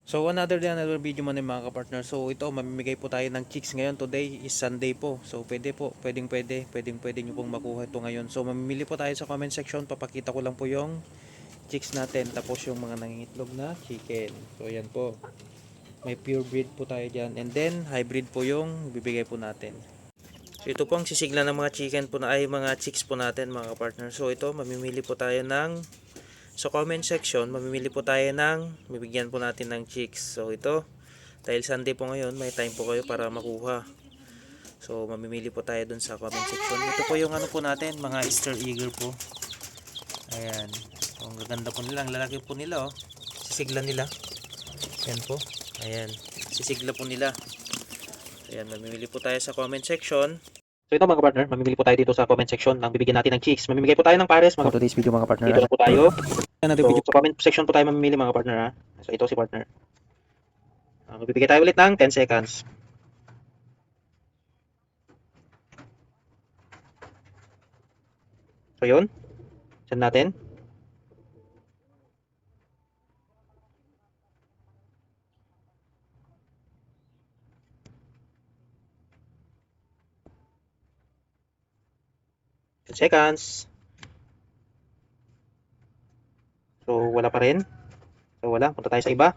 So another day, another video man mga kapartner. So ito, mamimigay po tayo ng chicks ngayon. Today is Sunday po. So pwede nyo pong makuha ito ngayon. So mamimili po tayo sa comment section. Papakita ko lang po yung chicks natin. Tapos yung mga nangingitlog na chicken. So ayan po. May pure breed po tayo dyan. And then hybrid po yung bibigay po natin. So ito po ang sisigla ng mga chicken po na ay mga chicks po natin mga kapartner. So ito, mamimili po tayo ng sa comment section, mamimili po tayo ng bibigyan po natin ng chicks. So ito, dahil Sunday po ngayon, may time po kayo para makuha. So mamimili po tayo dun sa comment section. Ito po yung ano po natin, mga Easter Eagle po. Ayan. Ang gaganda po nila, ang lalaki po nila oh. Sisigla nila. Ayan po. Ayan. Sisigla po nila. Ayan, mamimili po tayo sa comment section. So ito mga partner, mamimili po tayo dito sa comment section ng bibigyan natin ng chicks. Mamimigay po tayo ng pares mga today's video mga partner. Dito na po tayo. So, sa comment section po tayo mamimili mga partner ha. So ito si partner. Magbibigay tayo ulit ng 10 seconds. So yun. Send natin. Seconds. So wala pa rin. So wala. Punta tayo sa iba.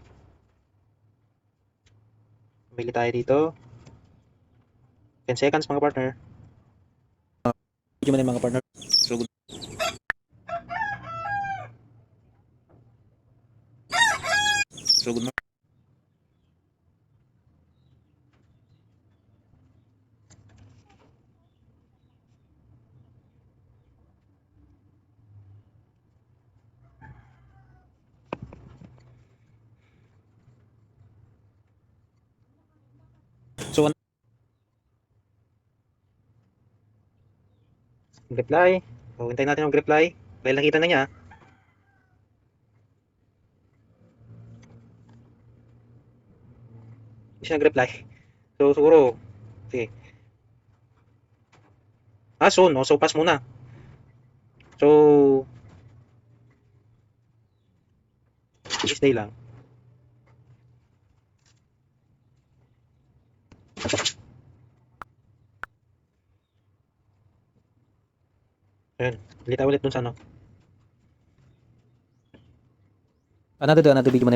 Bili tayo dito. 10 seconds mga partner. Video man mga partner. So good. So good. So reply. So hintayin natin yung reply. Dahil nakita na niya. Hindi siya nag-reply. So siguro sige. Soon, no? So pass muna. So stay lang. Ayun. Bili tayo ulit dun sa ano. Another video man.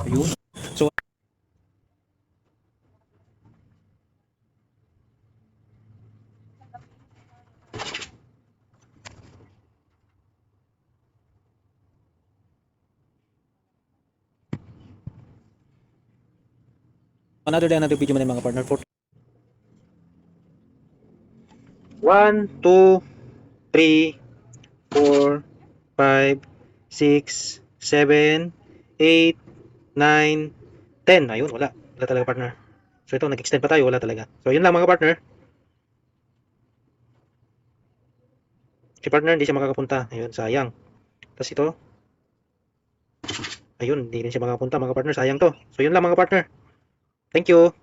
Ayun. So another video man mga partner for 1, 2, 3, 4, 5, 6, 7, 8, 9, 10. Ayun, wala. Wala talaga partner. So ito, nag-extend pa tayo. Wala talaga. So yun lang mga partner. Si partner hindi siya makakapunta. Ayun, sayang. Tapos ito. Ayun, hindi rin siya makakapunta mga partner. Sayang to. So yun lang mga partner. Thank you.